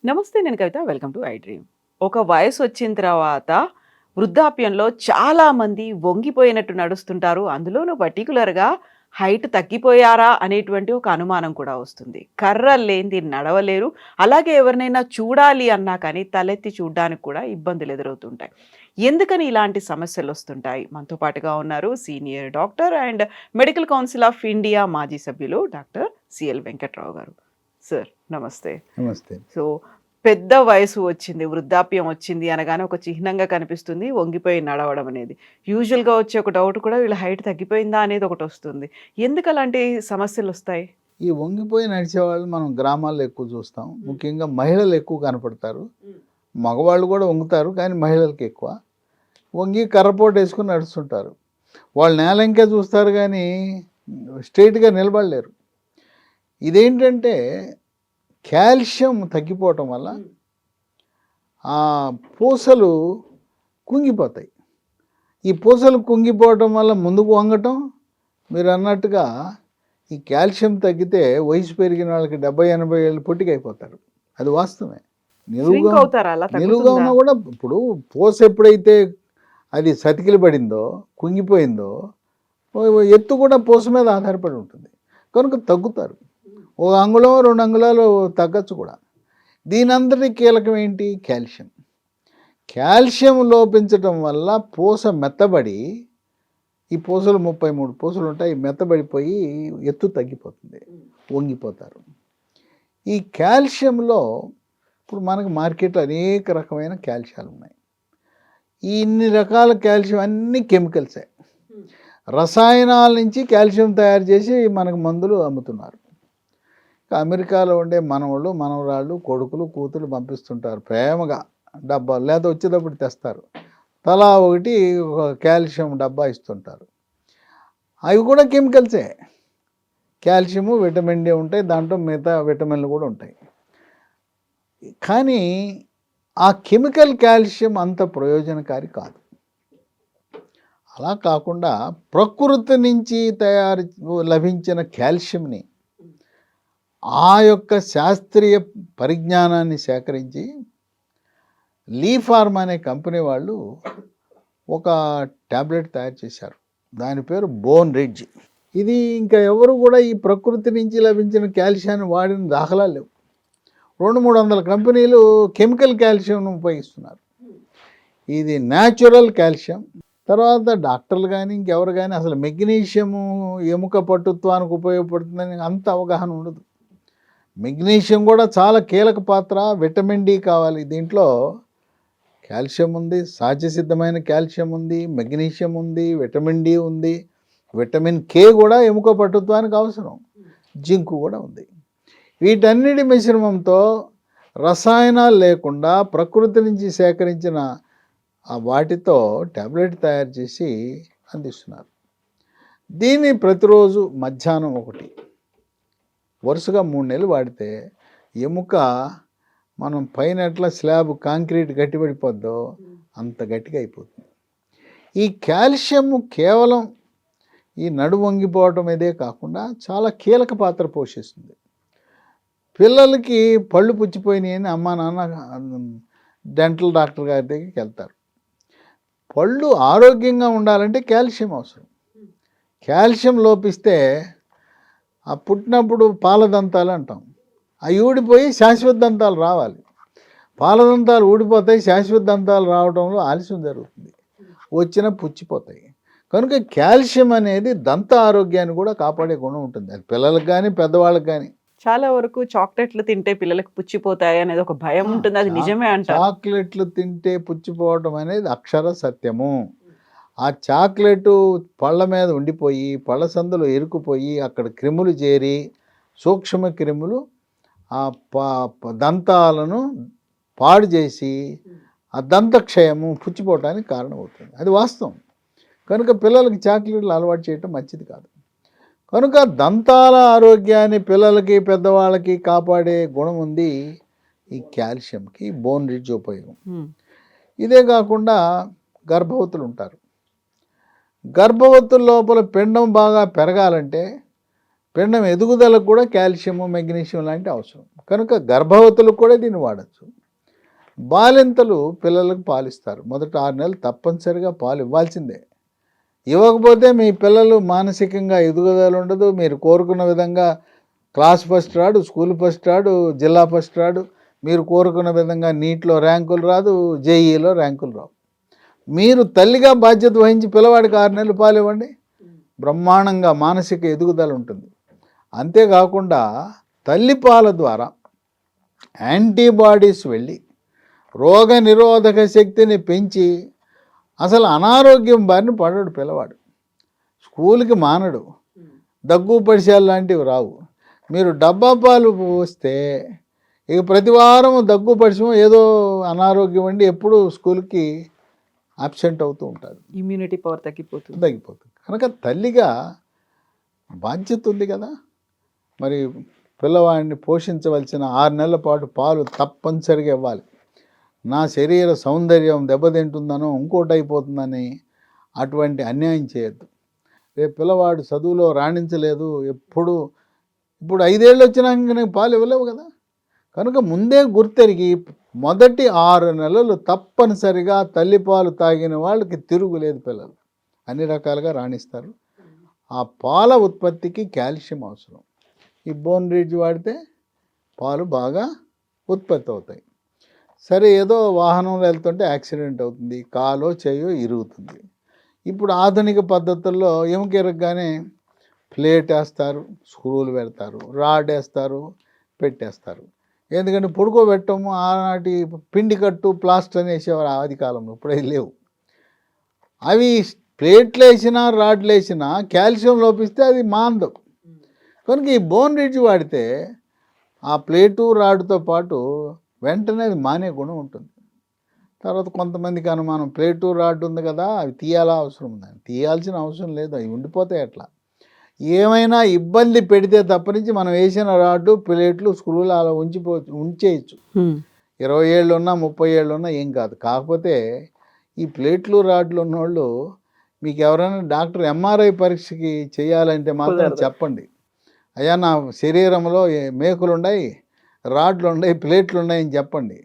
నమస్తే, నేను Kavitha. Welcome to I dream. ఒక వయసు వచ్చిన తర్వాత వృద్ధాప్యంలో చాలామంది వంగిపోయినట్టు నడుస్తుంటారు. అందులోనూ పర్టిక్యులర్‌గా హైట్ తగ్గిపోయారా అనేటువంటి ఒక అనుమానం కూడా వస్తుంది. కర్రలు లేనిది నడవలేరు. అలాగే ఎవరినైనా చూడాలి అన్నా కానీ తలెత్తి చూడ్డానికి కూడా ఇబ్బందులు ఎదురవుతుంటాయి. ఎందుకని ఇలాంటి సమస్యలొస్తుంటాయి? మనతో పాటుగా ఉన్నారు senior doctor and medical council of India మాజీ సభ్యులు డాక్టర్ సిఎల్ వెంకట్రావు గారు. సార్ నమస్తే. నమస్తే. సో పెద్ద వయసు వచ్చింది, వృద్ధాప్యం వచ్చింది అనగానే ఒక చిహ్నంగా కనిపిస్తుంది వంగిపోయి నడవడం అనేది. యూజువల్‌గా వచ్చే ఒక డౌట్ కూడా వీళ్ళ హైట్ తగ్గిపోయిందా అనేది ఒకటొస్తుంది. ఎందుకు అలాంటి సమస్యలొస్తాయి? ఈ వంగిపోయి నడిచేవాళ్ళు మనం గ్రామాల్లో ఎక్కువ చూస్తాం. ముఖ్యంగా మహిళలు ఎక్కువ కనపడతారు. మగవాళ్ళు కూడా వంగుతారు, కానీ మహిళలకి ఎక్కువ. వంగి కర్రపోటు వేసుకుని నడుస్తుంటారు. వాళ్ళు నేలంకే చూస్తారు కానీ స్ట్రెయిట్‌గా నిలబడలేరు. ఇదేంటంటే కాల్షియం తగ్గిపోవటం వల్ల ఆ పూసలు కుంగిపోతాయి. ఈ పూసలు కుంగిపోవటం వల్ల ముందుకు వంగటం, మీరు అన్నట్టుగా ఈ కాల్షియం తగ్గితే వయసు పెరిగిన వాళ్ళకి 70-80 ఏళ్ళు పొట్టికైపోతారు. అది వాస్తవమే. నిలువుగా ఉన్నా కూడా ఇప్పుడు పూస ఎప్పుడైతే అది సతికిలి పడిందో, కుంగిపోయిందో, ఎత్తు కూడా పూస మీద ఆధారపడి ఉంటుంది. కనుక తగ్గుతారు. ఒక అంగుళం 2 అంగుళాలు తగ్గచ్చు కూడా. దీనంతటి కీలకం ఏంటి? కాల్షియం. కాల్షియం లోపించటం వల్ల పూస మెత్తబడి, ఈ పూసలు 33 పూసలు ఉంటాయి, మెత్తబడిపోయి ఎత్తు తగ్గిపోతుంది, వంగిపోతారు. ఈ కాల్షియంలో ఇప్పుడు మనకు మార్కెట్లో అనేక రకమైన కాల్షియాలు ఉన్నాయి. ఇన్ని రకాల కాల్షియం అన్నీ కెమికల్సే. రసాయనాల నుంచి కాల్షియం తయారు చేసి మనకు మందులు అమ్ముతున్నారు. అమెరికాలో ఉండే మనవాళ్ళు, మనవరాళ్ళు, కొడుకులు, కూతురు పంపిస్తుంటారు ప్రేమగా డబ్బాలు, లేదా వచ్చేటప్పుడు తెస్తారు. తలా ఒకటి ఒక కాల్షియం డబ్బా ఇస్తుంటారు. అవి కూడా కెమికల్సే. కాల్షియము, విటమిన్ డి ఉంటాయి, దాంట్లో మిగతా విటమిన్లు కూడా ఉంటాయి. కానీ ఆ కెమికల్ కాల్షియం అంత ప్రయోజనకారి కాదు. అలా కాకుండా ప్రకృతి నుంచి లభించిన కాల్షియంని, ఆ యొక్క శాస్త్రీయ పరిజ్ఞానాన్ని సేకరించి లీ ఫార్మా అనే కంపెనీ వాళ్ళు ఒక ట్యాబ్లెట్ తయారు చేశారు. దాని పేరు బోన్ రిడ్జ్. ఇది ఇంకా ఎవరు కూడా ఈ ప్రకృతి నుంచి లభించిన కాల్షియాన్ని వాడిన దాఖలాలు లేవు. 200-300 కంపెనీలు కెమికల్ కాల్షియంను ఉపయోగిస్తున్నారు. ఇది న్యాచురల్ కాల్షియం. తర్వాత డాక్టర్లు కానీ ఇంకెవరు కానీ అసలు మెగ్నీషియము ఎముక పట్టుత్వానికి ఉపయోగపడుతుందని అంత అవగాహన ఉండదు. మెగ్నీషియం కూడా చాలా కీలక పాత్ర. విటమిన్ డి కావాలి. దీంట్లో కాల్షియం ఉంది, సహజసిద్ధమైన కాల్షియం ఉంది, మెగ్నీషియం ఉంది, విటమిన్ డి ఉంది, విటమిన్ కే కూడా ఎముక పట్టుత్వానికి అవసరం, జింకు కూడా ఉంది. వీటన్నిటి మిశ్రమంతో రసాయనాలు లేకుండా ప్రకృతి నుంచి సేకరించిన వాటితో ట్యాబ్లెట్ తయారు చేసి అందిస్తున్నారు. దీన్ని ప్రతిరోజు మధ్యాహ్నం ఒకటి వరుసగా 3 నెలలు వాడితే ఎముక మనం పైన ఎట్లా స్లాబ్ కాంక్రీట్ గట్టిపడిపోద్దో అంత గట్టిగా అయిపోతుంది. ఈ కాల్షియం కేవలం ఈ నడుము వంగిపోవటం ఇదే కాకుండా చాలా కీలక పాత్ర పోషిస్తుంది. పిల్లలకి పళ్ళు పుచ్చిపోయినాయి అని అమ్మా నాన్న డెంటల్ డాక్టర్ గారి దగ్గరికి వెళ్తారు. పళ్ళు ఆరోగ్యంగా ఉండాలంటే కాల్షియం అవసరం. కాల్షియం లోపిస్తే ఆ పుట్టినప్పుడు పాలదంతాలు అంటాం, అవి ఊడిపోయి శాశ్వత దంతాలు రావాలి. పాలదంతాలు ఊడిపోతాయి, శాశ్వత దంతాలు రావడంలో ఆలస్యం జరుగుతుంది, వచ్చినా పుచ్చిపోతాయి. కనుక కాల్షియం అనేది దంత ఆరోగ్యాన్ని కూడా కాపాడే గుణం ఉంటుంది. అది పిల్లలకు కానీ పెద్దవాళ్ళకి కానీ. చాలా వరకు చాక్లెట్లు తింటే పిల్లలకు పుచ్చిపోతాయి అనేది ఒక భయం ఉంటుంది. అది నిజమే అంటారు. చాక్లెట్లు తింటే పుచ్చిపోవడం అనేది అక్షర సత్యము. ఆ చాక్లెట్ పళ్ళ మీద ఉండిపోయి, పళ్ళ సందులో ఇరుక్కుపోయి, అక్కడ క్రిములు చేరి, సూక్ష్మ క్రిములు ఆ దంతాలను పాడు చేసి ఆ దంతక్షయము పుచ్చిపోవటానికి కారణమవుతుంది. అది వాస్తవం. కనుక పిల్లలకి చాక్లెట్లు అలవాటు చేయటం మంచిది కాదు. కనుక దంతాల ఆరోగ్యాన్ని పిల్లలకి పెద్దవాళ్ళకి కాపాడే గుణం ఉంది ఈ కాల్షియంకి, బోన్ రిడ్జ్ ఉపయోగం. ఇదే కాకుండా గర్భవతులు ఉంటారు. గర్భవతుల లోపల పిండం బాగా పెరగాలంటే పిండం ఎదుగుదలకు కూడా కాల్షియము మెగ్నీషియం లాంటి అవసరం. కనుక గర్భవతులకు కూడా దీన్ని వాడచ్చు. బాలింతలు పిల్లలకు పాలిస్తారు. మొదట 6 నెలలు తప్పనిసరిగా పాలు ఇవ్వాల్సిందే. ఇవ్వకపోతే మీ పిల్లలు మానసికంగా ఎదుగుదల ఉండదు. మీరు కోరుకున్న విధంగా క్లాస్ ఫస్ట్ రాడు, స్కూల్ ఫస్ట్ రాడు, జిల్లా ఫస్ట్ రాడు. మీరు కోరుకున్న విధంగా నీట్లో ర్యాంకులు రాదు, జేఈలో ర్యాంకులు రావు. మీరు తల్లిగా బాధ్యత వహించి పిల్లవాడికి 6 నెలలు పాలు ఇవ్వండి, బ్రహ్మాండంగా మానసిక ఎదుగుదల ఉంటుంది. అంతేకాకుండా తల్లిపాల ద్వారా యాంటీబాడీస్ వెళ్ళి రోగ నిరోధక శక్తిని పెంచి అసలు అనారోగ్యం బారిన పడడు పిల్లవాడు. స్కూల్కి మానడు, దగ్గు పరిచయాలు లాంటివి రావు. మీరు డబ్బా పాలు పోస్తే ఇక ప్రతి వారం దగ్గు పరిచయం ఏదో అనారోగ్యం అండి ఎప్పుడు స్కూల్కి అబ్సెంట్ అవుతూ ఉంటారు. ఇమ్యూనిటీ పవర్ తగ్గిపోతుంది. కనుక తల్లిగా బాధ్యత ఉంది కదా. మరి పిల్లవాడిని పోషించవలసిన 6 నెలల పాటు పాలు తప్పనిసరిగా ఇవ్వాలి. నా శరీర సౌందర్యం దెబ్బతింటుందనో ఇంకోటి అయిపోతుందని అటువంటి అన్యాయం చేయొద్దు. రేపు పిల్లవాడు చదువులో రాణించలేదు, ఇప్పుడు 5 ఏళ్ళు వచ్చినాక నీకు పాలు ఇవ్వలేవు కదా. కనుక ముందే గుర్తెరిగి మొదటి 6 నెలలు తప్పనిసరిగా తల్లిపాలు తాగిన వాళ్ళకి తిరుగులేదు. పిల్లలు అన్ని రకాలుగా రాణిస్తారు. ఆ పాల ఉత్పత్తికి కాల్షియం అవసరం. ఈ బోన్ రిడ్జ్ వాడితే పాలు బాగా ఉత్పత్తి అవుతాయి. సరే, ఏదో వాహనంలో వెళ్తుంటే యాక్సిడెంట్ అవుతుంది, కాలో చేయో ఇరుగుతుంది. ఇప్పుడు ఆధునిక పద్ధతుల్లో ఎముక ఇరగగానే ప్లేట్ వేస్తారు, స్క్రూలు పెడతారు, రాడ్ వేస్తారు, పెట్టేస్తారు. ఎందుకంటే పడుకోబెట్టము ఆనాటి పిండి కట్టు ప్లాస్టర్ అని వేసేవారు ఆది కాలంలో, ఇప్పుడు అవి లేవు. అవి ప్లేట్లు వేసినా రాడ్లు వేసినా కాల్షియం లోపిస్తే అది మాందం. కనుక ఈ బోన్ రిడ్జ్ వాడితే ఆ ప్లేటు రాడ్తో పాటు వెంటనే అది మానే గుణం ఉంటుంది. తర్వాత కొంతమందికి అనుమానం, ప్లేటు రాడ్ ఉంది కదా అవి తీయాలా అవసరం ఉందని. తీయాల్సిన అవసరం లేదు, అవి ఉండిపోతాయి. అట్లా ఏమైనా ఇబ్బంది పెడితే తప్పనించి మనం వేసిన రాడ్డు ప్లేట్లు స్క్రూలు అలా ఉంచేయచ్చు. 20 ఏళ్ళు ఉన్నా 30 ఏళ్ళు ఉన్నా ఏం కాదు. కాకపోతే ఈ ప్లేట్లు రాడ్లు ఉన్నవాళ్ళు మీకు ఎవరైనా డాక్టర్ ఎంఆర్ఐ పరీక్షకి చేయాలంటే మాత్రం చెప్పండి, అయ్యా నా శరీరంలో మేకులు ఉన్నాయి, రాడ్లు ఉన్నాయి, ప్లేట్లు ఉన్నాయని చెప్పండి.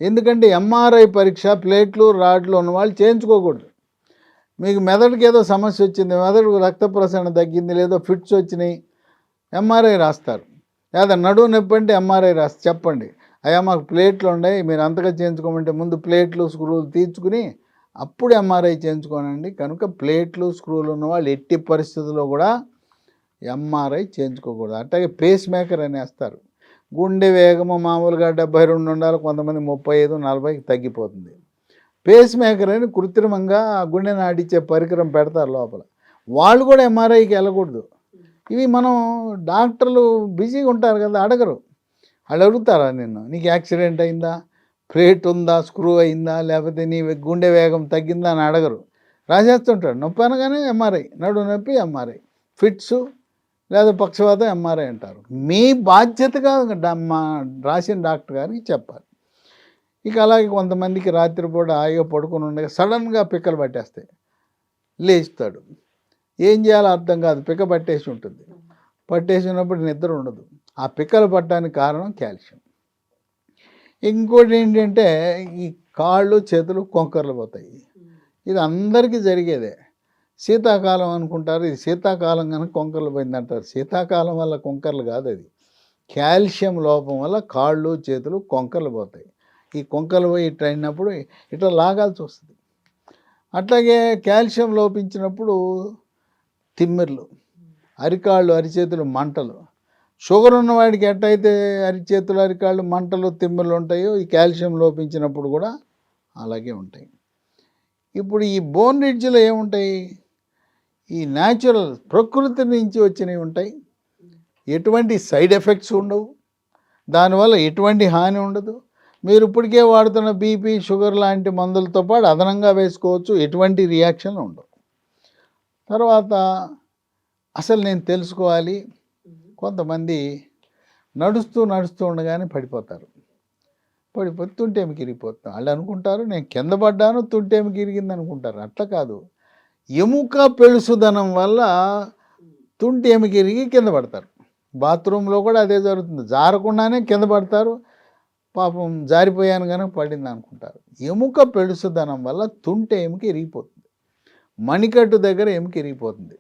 ఎందుకంటే ఎంఆర్ఐ పరీక్ష ప్లేట్లు రాడ్లు ఉన్నవాళ్ళు చేయించుకోకూడదు. మీకు మెదడుకి ఏదో సమస్య వచ్చింది, మెదడు రక్త ప్రసరణ తగ్గింది, లేదో ఫిట్స్ వచ్చినాయి, ఎంఆర్ఐ రాస్తారు. లేదా నడువు నొప్పి అంటే ఎంఆర్ఐ రాసి చెప్పండి, అయ్యా మాకు ప్లేట్లు ఉన్నాయి మీరు అంతగా చేయించుకోమంటే ముందు ప్లేట్లు స్క్రూలు తీర్చుకుని అప్పుడు ఎంఆర్ఐ చేయించుకోనండి. కనుక ప్లేట్లు స్క్రూలు ఉన్నవాళ్ళు ఎట్టి పరిస్థితుల్లో కూడా ఎంఆర్ఐ చేయించుకోకూడదు. అట్లాగే పేస్ మేకర్ అని వేస్తారు. గుండె వేగము మామూలుగా 72 ఉండాలి, కొంతమంది 35, 40కి తగ్గిపోతుంది. పేస్ మేకర్ అని కృత్రిమంగా గుండె నాటించే పరికరం పెడతారు లోపల. వాళ్ళు కూడా ఎంఆర్ఐకి వెళ్ళకూడదు. ఇవి మనం డాక్టర్లు బిజీగా ఉంటారు కదా, అడగరు. వాళ్ళు అడుగుతారా నీకు యాక్సిడెంట్ అయిందా, ప్లేట్ ఉందా, స్క్రూ అయిందా, లేకపోతే నీ గుండె వేగం తగ్గిందా అని అడగరు. రాసేస్తుంటాడు. నొప్పి అనగానే ఎంఆర్ఐ, నడు నొప్పి ఎంఆర్ఐ, ఫిట్స్ లేదా పక్షవాతం ఎంఆర్ఐ అంటారు. మీ బాధ్యతగా రాసిన డాక్టర్ గారికి చెప్పాలి. ఇక అలాగే కొంతమందికి రాత్రిపూట హాయిగా పడుకుని ఉండగా సడన్గా పిక్కలు పట్టేస్తాయి, లేస్తాడు, ఏం చేయాలో అర్థం కాదు, పిక్క పట్టేసి ఉంటుంది. పట్టేసి ఉన్నప్పుడు నిద్ర ఉండదు. ఆ పిక్కలు పట్టడానికి కారణం కాల్షియం. ఇంకోటి ఏంటంటే ఈ కాళ్ళు చేతులు కొంకర్లు పోతాయి. ఇది అందరికీ జరిగేదే. శీతాకాలం అనుకుంటారు, ఇది శీతాకాలం కనుక కొంకర్లు పోయిందంటారు. శీతాకాలం వల్ల కొంకర్లు కాదు, అది కాల్షియం లోపం వల్ల కాళ్ళు చేతులు కొంకర్లు పోతాయి. ఈ కొంకర్లు పోయి ఇట్లా అయినప్పుడు ఇట్లా లాగాల్సి వస్తుంది. అట్లాగే కాల్షియం లోపించినప్పుడు తిమ్మిర్లు, అరికాళ్ళు అరిచేతులు మంటలు. షుగర్ ఉన్నవాడికి ఎట్టయితే అరిచేతులు అరికాళ్ళు మంటలు తిమ్మిర్లు ఉంటాయో ఈ కాల్షియం లోపించినప్పుడు కూడా అలాగే ఉంటాయి. ఇప్పుడు ఈ బోన్ రిడ్జ్లో ఏముంటాయి, ఈ న్యాచురల్ ప్రకృతి నుంచి వచ్చినవి ఉంటాయి. ఎటువంటి సైడ్ ఎఫెక్ట్స్ ఉండవు, దానివల్ల ఎటువంటి హాని ఉండదు. మీరు ఇప్పటికే వాడుతున్న బీపీ షుగర్ లాంటి మందులతో పాటు అదనంగా వేసుకోవచ్చు, ఎటువంటి రియాక్షన్లు ఉండవు. తర్వాత అసలు నేను తెలుసుకోవాలి, కొంతమంది నడుస్తూ ఉండగానే పడిపోతారు. పడిపోతే తుంటేమికి ఇరిగిపోతాం. వాళ్ళు అనుకుంటారు నేను కింద పడ్డాను తుంటేమికి ఇరిగింది అనుకుంటారు. అట్లా కాదు, ఎముక పెళుసుదనం వల్ల తుంటేమికి ఇరిగి కింద పడతారు. బాత్రూంలో కూడా అదే జరుగుతుంది. జారకుండానే కింద పడతారు. పాపం జారిపోయాను గనుక పడింది అనుకుంటారు. ఎముక పెడుసుదనం వల్ల తుంటె ఎముక ఇరిగిపోతుంది. మణికట్టు దగ్గర ఎముక ఇరిగిపోతుంది.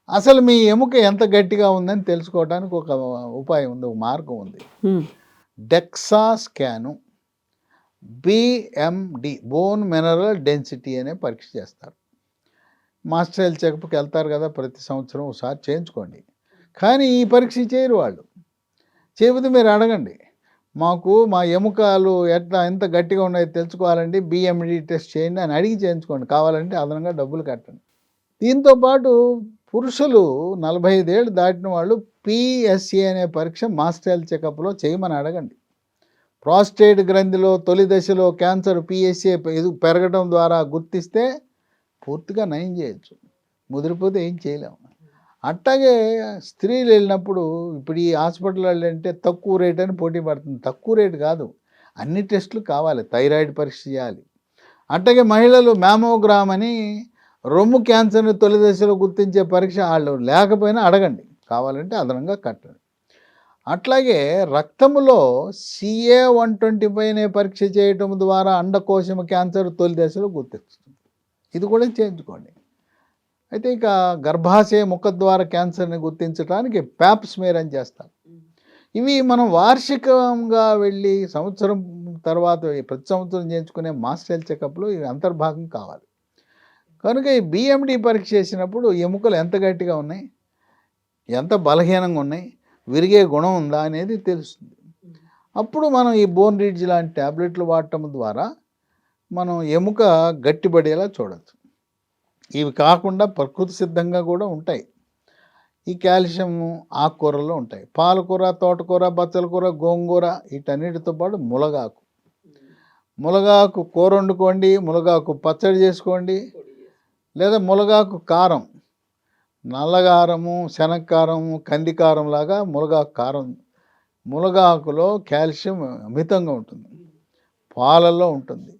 అసలు మీ ఎముక ఎంత గట్టిగా ఉందని తెలుసుకోవడానికి ఒక ఉపాయం ఉంది, ఒక మార్గం ఉంది. DEXA scan, BMD bone mineral density అనే పరీక్ష చేస్తారు. మాస్టర్ హెల్త్ చెకప్కి వెళ్తారు కదా ప్రతి సంవత్సరం, ఒకసారి చేయించుకోండి. కానీ ఈ పరీక్ష చేయరు వాళ్ళు. చేయకపోతే మీరు అడగండి, మాకు మా ఎముకలు ఎంత గట్టిగా ఉన్నాయో తెలుసుకోవాలండి, BMD టెస్ట్ చేయండి అని అడిగి చేయించుకోండి. కావాలంటే అదనంగా డబ్బులు కట్టండి. దీంతోపాటు పురుషులు 45 ఏళ్ళు దాటిన వాళ్ళు PSA అనే పరీక్ష మాస్టర్ హెల్త్ చెకప్లో చేయమని అడగండి. ప్రాస్టేట్ గ్రంథిలో తొలి దశలో క్యాన్సర్ PSA పెరగడం ద్వారా గుర్తిస్తే పూర్తిగా నయం చేయొచ్చు. ముదిరిపోతే ఏం చేయలేము. అట్లాగే స్త్రీలు వెళ్ళినప్పుడు ఇప్పుడు ఈ హాస్పిటల్ అంటే తక్కువ రేట్ అని పోటీ పడుతుంది. తక్కువ రేటు కాదు, అన్ని టెస్టులు కావాలి. థైరాయిడ్ పరీక్ష చేయాలి. అట్లాగే మహిళలు మ్యామోగ్రామ్ అని రొమ్ము క్యాన్సర్ని తొలి దశలో గుర్తించే పరీక్ష వాళ్ళు లేకపోయినా అడగండి, కావాలంటే అదనంగా కట్టండి. అట్లాగే రక్తములో CA-125 అనే పరీక్ష చేయటం ద్వారా అండకోశం క్యాన్సర్ తొలి దశలో గుర్తిస్తుంది. ఇది కూడా చేయించుకోండి. అయితే ఇక గర్భాశయ ముఖద్వార క్యాన్సర్ని గుర్తించడానికి ప్యాప్ స్మేర్ అని చేస్తారు. ఇవి మనం వార్షికంగా వెళ్ళి సంవత్సరం తర్వాత ప్రతి సంవత్సరం చేయించుకునే మాస్టర్ హెల్త్ చెకప్లో ఇవి అంతర్భాగం కావాలి. కనుక ఈ BMD పరీక్ష చేసినప్పుడు ఎముకలు ఎంత గట్టిగా ఉన్నాయి, ఎంత బలహీనంగా ఉన్నాయి, విరిగే గుణం ఉందా అనేది తెలుస్తుంది. అప్పుడు మనం ఈ బోన్ రిడ్జ్ లాంటి ట్యాబ్లెట్లు వాడటం ద్వారా మనం ఎముక గట్టిపడేలా చూడవచ్చు. ఇవి కాకుండా ప్రకృతి సిద్ధంగా కూడా ఉంటాయి. ఈ కాల్షియం ఆకుకూరల్లో ఉంటాయి. పాలకూర, తోటకూర, బచ్చల కూర, గోంగూర, వీటన్నిటితో పాటు ములగాకు. ములగాకు కూర వండుకోండి, ములగాకు పచ్చడి చేసుకోండి, లేదా ములగాకు కారం, నల్లగారము, శనక్కారము, కందికారం లాగా ములగాకు కారం. ములగాకులో కాల్షియం అమితంగా ఉంటుంది, పాలల్లో ఉంటుంది.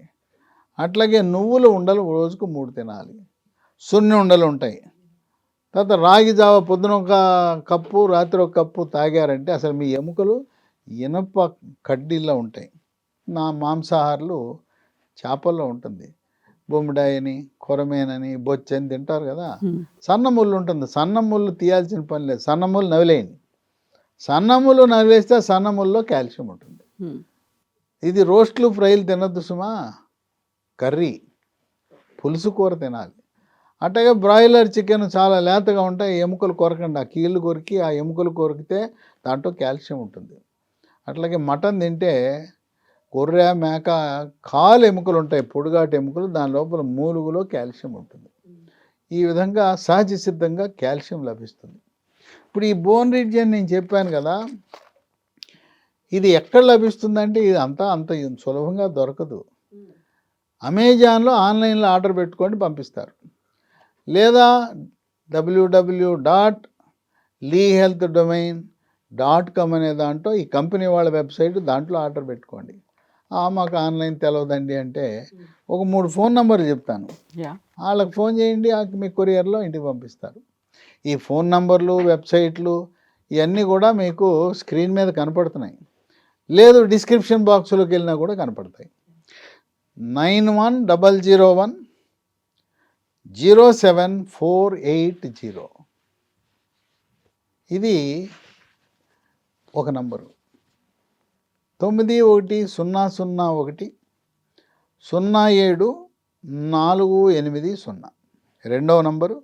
అట్లాగే నువ్వుల ఉండలు రోజుకు 3 తినాలి. సున్ని ఉండలు ఉంటాయి. తర్వాత రాగి జావ పొద్దున ఒక కప్పు, రాత్రి ఒక కప్పు తాగారంటే అసలు మీ ఎముకలు ఇనప కడ్డీల్లో ఉంటాయి. మాంసాహారులు చేపల్లో ఉంటుంది. బొమ్మిడాయని, కొరమేనని, బొచ్చని తింటారు కదా. సన్న ముళ్ళు ఉంటుంది. సన్న ముళ్ళు తీయాల్సిన పని లేదు. సన్న ముళ్ళు నవిలేయండి. సన్న ముళ్ళు నవిలేస్తే సన్న ముళ్ళలో కాల్షియం ఉంటుంది. ఇది రోస్ట్లు, ఫ్రైలు తినద్దు సుమా. కర్రీ, పులుసు కూర తినాలి. అట్లాగే బ్రాయిలర్ చికెన్ చాలా లేతగా ఉంటాయి. ఎముకలు కొరకండి. ఆ కీళ్ళు కొరికి ఆ ఎముకలు కొరికితే దాంట్లో కాల్షియం ఉంటుంది. అట్లాగే మటన్ తింటే గొర్రె, మేక కాలు ఎముకలు ఉంటాయి, పొడుగాటి ఎముకలు, దాని లోపల మూలుగులో కాల్షియం ఉంటుంది. ఈ విధంగా సహజ సిద్ధంగా కాల్షియం లభిస్తుంది. ఇప్పుడు ఈ బోన్ రిడ్జ్ అని నేను చెప్పాను కదా, ఇది ఎక్కడ లభిస్తుందంటే ఇది అంత సులభంగా దొరకదు. అమెజాన్లో ఆన్లైన్లో ఆర్డర్ పెట్టుకొని పంపిస్తారు, లేదా www.lehealthdomain.com అనే దాంట్లో ఈ కంపెనీ వాళ్ళ వెబ్సైట్, దాంట్లో ఆర్డర్ పెట్టుకోండి. మాకు ఆన్లైన్ తెలవదండి అంటే ఒక 3 ఫోన్ నెంబర్లు చెప్తాను, వాళ్ళకి ఫోన్ చేయండి, మీ కొరియర్లో ఇంటికి పంపిస్తారు. ఈ ఫోన్ నంబర్లు, వెబ్సైట్లు ఇవన్నీ కూడా మీకు స్క్రీన్ మీద కనపడుతున్నాయి, లేదు డిస్క్రిప్షన్ బాక్స్లోకి వెళ్ళినా కూడా కనపడతాయి. 9100107480 ఇది ఒక నంబరు. 9100107480 రెండవ నంబరు.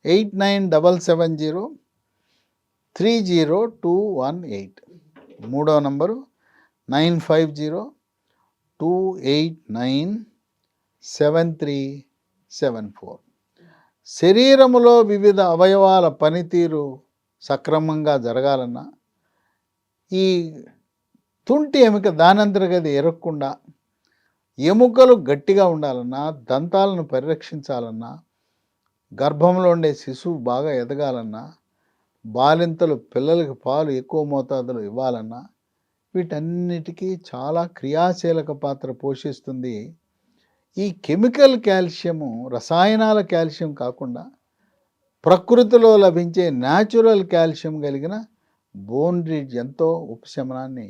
8977030218 మూడవ నంబరు. 9502897374. శరీరములో వివిధ అవయవాల పనితీరు సక్రమంగా జరగాలన్నా, ఈ తుంటి ఎముక దానంతరగది ఎరగకుండా, ఎముకలు గట్టిగా ఉండాలన్నా, దంతాలను పరిరక్షించాలన్నా, గర్భంలో ఉండే శిశువు బాగా ఎదగాలన్నా, బాలింతలు పిల్లలకి పాలు ఎక్కువ మోతాదులో ఇవ్వాలన్నా, వీటన్నిటికీ చాలా క్రియాశీలక పాత్ర పోషిస్తుంది ఈ కెమికల్ కాల్షియము. రసాయనాల కాల్షియం కాకుండా ప్రకృతిలో లభించే న్యాచురల్ కాల్షియం కలిగిన బోన్ రిడ్జ్ ఎంతో ఉపశమనాన్ని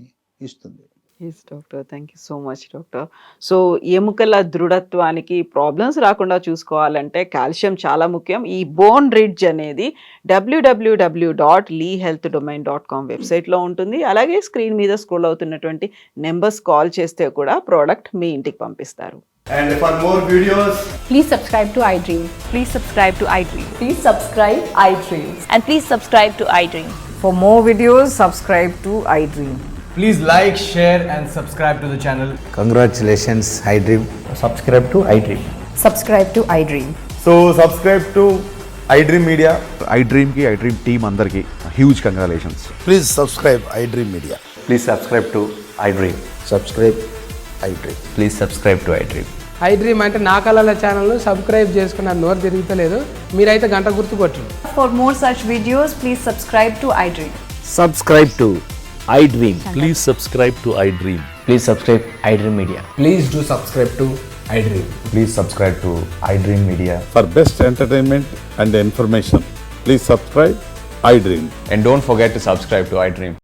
ఇస్తుంది. Yes doctor, thank you so much doctor. So ఎముకల దృఢత్వానికి ప్రాబ్లమ్స్ రాకుండా చూసుకోవాలంటే కాల్షియం చాలా ముఖ్యం. ఈ బోన్ రిడ్జ్ అనేది www.leehealthdomain.com వెబ్సైట్లో ఉంటుంది. అలాగే స్క్రీన్ మీద స్క్రోల్ అవుతున్నటువంటి నెంబర్స్ కాల్ చేస్తే కూడా ప్రోడక్ట్ మీ ఇంటికి పంపిస్తారు. And for more videos, Please subscribe to iDream. Please subscribe to iDream. Please subscribe iDream. And please subscribe to iDream. For more videos, subscribe to iDream. please like, share and subscribe to the channel. Congratulations, iDream. Subscribe to iDream. Subscribe to iDream. So subscribe to iDream Media. iDream ki iDream team andarki huge congratulations. Please subscribe iDream Media. Please subscribe to iDream. Subscribe iDream. Please subscribe to iDream. iDream అంటే నా కళల ఛానల్ను subscribe చేసుకున్న నోరు తిరుగుతలేదు, మీరైతే గంట గుర్తు కొట్టండి. For more such videos, please subscribe to iDream. Subscribe to iDream. Please subscribe to iDream. Please subscribe iDream Media. Please do subscribe to iDream. Please subscribe to iDream Media. For best entertainment and information, please subscribe iDream. And don't forget to subscribe to iDream.